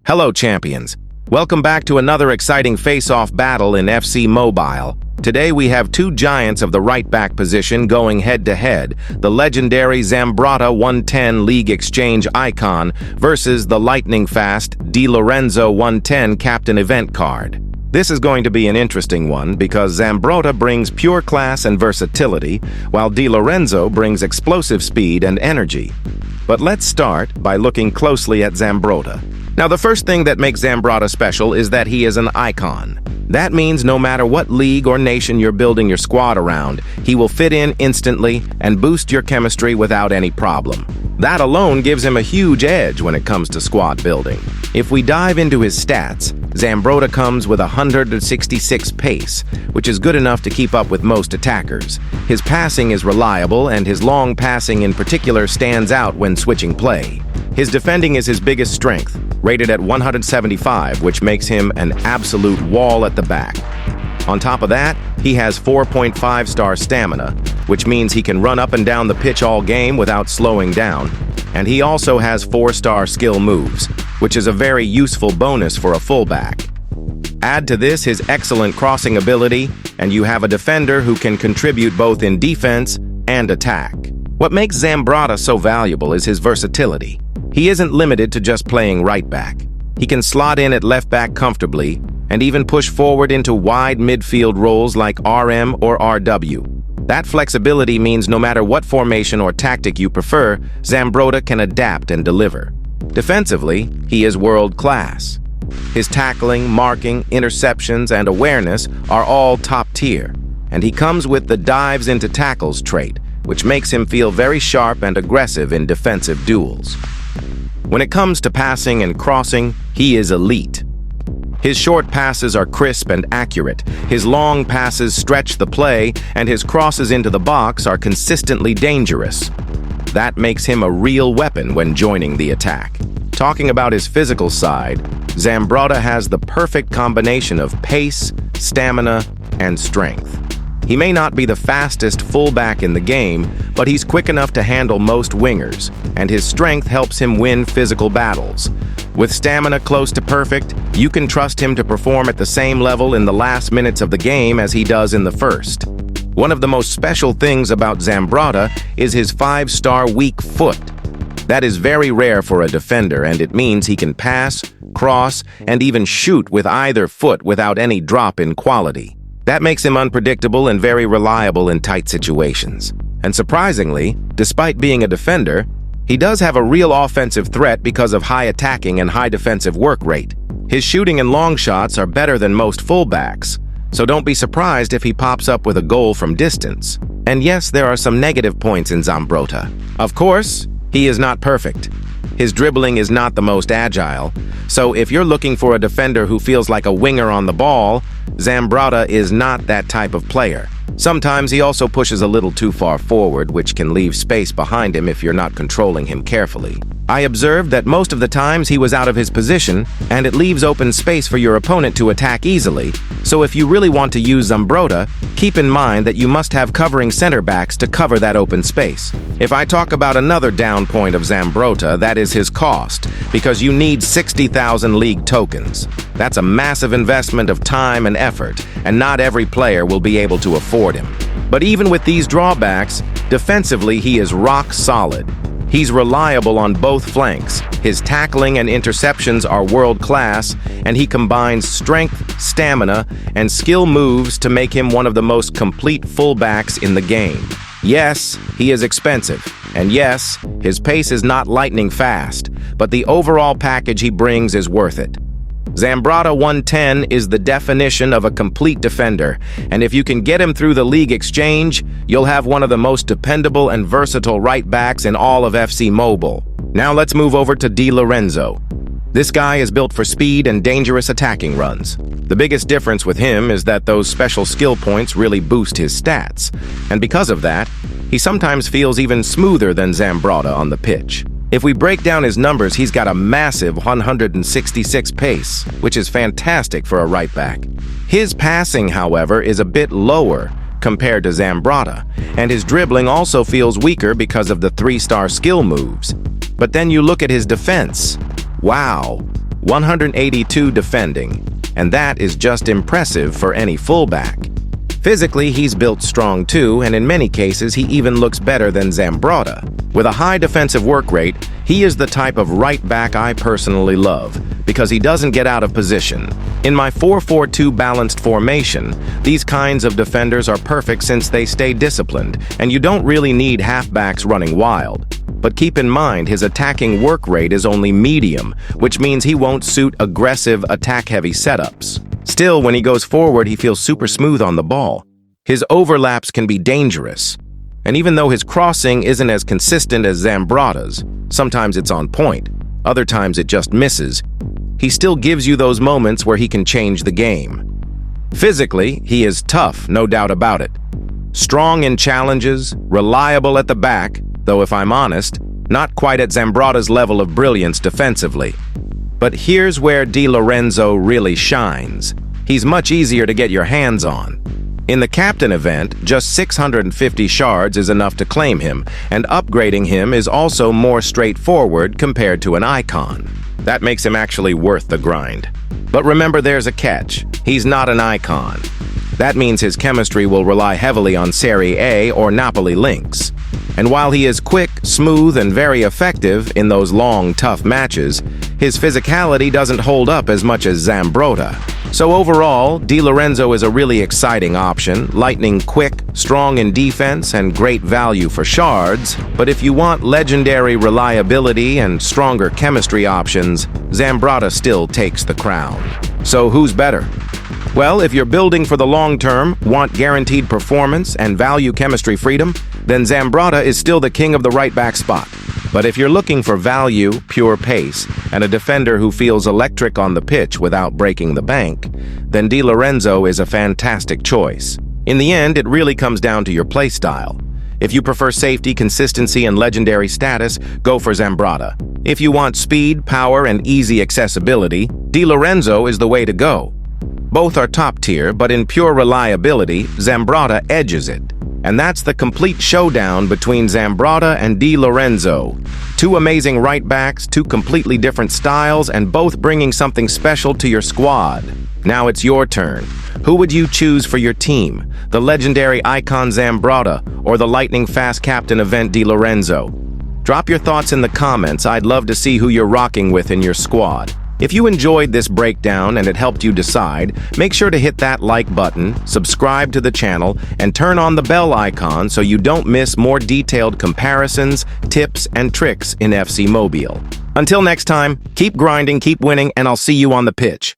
Hello, champions. Welcome back to another exciting face-off battle in FC Mobile. Today we have two giants of the right-back position going head-to-head, the legendary Zambrotta 110 League Exchange icon versus the lightning-fast Dilorenzo 110 captain event card. This is going to be an interesting one because Zambrotta brings pure class and versatility, while Dilorenzo brings explosive speed and energy. But let's start by looking closely at Zambrotta. Now, the first thing that makes Zambrotta special is that he is an icon. That means no matter what league or nation you're building your squad around, he will fit in instantly and boost your chemistry without any problem. That alone gives him a huge edge when it comes to squad building. If we dive into his stats, Zambrotta comes with 166 pace, which is good enough to keep up with most attackers. His passing is reliable, and his long passing in particular stands out when switching play. His defending is his biggest strength, rated at 175, which makes him an absolute wall at the back. On top of that, he has 4.5-star stamina, which means he can run up and down the pitch all game without slowing down. And he also has 4-star skill moves, which is a very useful bonus for a fullback. Add to this his excellent crossing ability, and you have a defender who can contribute both in defense and attack. What makes Zambrotta so valuable is his versatility. He isn't limited to just playing right back. He can slot in at left back comfortably and even push forward into wide midfield roles like RM or RW. That flexibility means no matter what formation or tactic you prefer, Zambrotta can adapt and deliver. Defensively, he is world class. His tackling, marking, interceptions, and awareness are all top tier, and he comes with the dives into tackles trait, which makes him feel very sharp and aggressive in defensive duels. When it comes to passing and crossing, he is elite. His short passes are crisp and accurate, his long passes stretch the play, and his crosses into the box are consistently dangerous. That makes him a real weapon when joining the attack. Talking about his physical side, Zambrotta has the perfect combination of pace, stamina, and strength. He may not be the fastest fullback in the game, but he's quick enough to handle most wingers, and his strength helps him win physical battles. With stamina close to perfect, you can trust him to perform at the same level in the last minutes of the game as he does in the first. One of the most special things about Zambrotta is his 5-star weak foot. That is very rare for a defender, and it means he can pass, cross, and even shoot with either foot without any drop in quality. That makes him unpredictable and very reliable in tight situations. And surprisingly, despite being a defender, he does have a real offensive threat because of high attacking and high defensive work rate. His shooting and long shots are better than most fullbacks, so don't be surprised if he pops up with a goal from distance. And yes, there are some negative points in Zambrotta. Of course, he is not perfect. His dribbling is not the most agile, so if you're looking for a defender who feels like a winger on the ball, Zambrotta is not that type of player. Sometimes he also pushes a little too far forward, which can leave space behind him if you're not controlling him carefully. I observed that most of the times he was out of his position, and it leaves open space for your opponent to attack easily. So if you really want to use Zambrotta, keep in mind that you must have covering center backs to cover that open space. If I talk about another down point of Zambrotta, that is his cost, because you need 60,000 league tokens. That's a massive investment of time and effort, and not every player will be able to afford him. But even with these drawbacks, defensively he is rock solid. He's reliable on both flanks, his tackling and interceptions are world-class, and he combines strength, stamina, and skill moves to make him one of the most complete fullbacks in the game. Yes, he is expensive, and yes, his pace is not lightning fast, but the overall package he brings is worth it. Zambrotta 110 is the definition of a complete defender, and if you can get him through the league exchange, you'll have one of the most dependable and versatile right backs in all of FC Mobile. Now let's move over to Dilorenzo. This guy is built for speed and dangerous attacking runs. The biggest difference with him is that those special skill points really boost his stats, and because of that, he sometimes feels even smoother than Zambrotta on the pitch. If we break down his numbers, he's got a massive 166 pace, which is fantastic for a right back. His passing, however, is a bit lower compared to Zambrotta, and his dribbling also feels weaker because of the 3-star skill moves. But then you look at his defense. Wow, 182 defending, and that is just impressive for any fullback. Physically, he's built strong too, and in many cases, he even looks better than Zambrotta. With a high defensive work rate, he is the type of right back I personally love, because he doesn't get out of position. In my 4-4-2 balanced formation, these kinds of defenders are perfect since they stay disciplined, and you don't really need halfbacks running wild. But keep in mind, his attacking work rate is only medium, which means he won't suit aggressive, attack-heavy setups. Still, when he goes forward, he feels super smooth on the ball. His overlaps can be dangerous. And even though his crossing isn't as consistent as Zambrotta's, sometimes it's on point, other times it just misses, he still gives you those moments where he can change the game. Physically, he is tough, no doubt about it. Strong in challenges, reliable at the back, though if I'm honest, not quite at Zambrotta's level of brilliance defensively. But here's where Dilorenzo really shines. He's much easier to get your hands on. In the captain event, just 650 shards is enough to claim him, and upgrading him is also more straightforward compared to an icon. That makes him actually worth the grind. But remember, there's a catch. He's not an icon. That means his chemistry will rely heavily on Serie A or Napoli links. And while he is quick, smooth, and very effective in those long, tough matches, his physicality doesn't hold up as much as Zambrotta. So overall, Dilorenzo is a really exciting option, lightning quick, strong in defense, and great value for shards. But if you want legendary reliability and stronger chemistry options, Zambrotta still takes the crown. So who's better? Well, if you're building for the long term, want guaranteed performance, and value chemistry freedom, then Zambrotta is still the king of the right back spot. But if you're looking for value, pure pace, and a defender who feels electric on the pitch without breaking the bank, then Dilorenzo is a fantastic choice. In the end, it really comes down to your play style. If you prefer safety, consistency, and legendary status, go for Zambrotta. If you want speed, power, and easy accessibility, Dilorenzo is the way to go. Both are top tier, but in pure reliability, Zambrotta edges it. And that's the complete showdown between Zambrotta and Dilorenzo. Two amazing right backs, two completely different styles, and both bringing something special to your squad. Now it's your turn. Who would you choose for your team? The legendary icon Zambrotta or the lightning-fast captain event Dilorenzo? Drop your thoughts in the comments. I'd love to see who you're rocking with in your squad. If you enjoyed this breakdown and it helped you decide, make sure to hit that like button, subscribe to the channel, and turn on the bell icon so you don't miss more detailed comparisons, tips, and tricks in FC Mobile. Until next time, keep grinding, keep winning, and I'll see you on the pitch.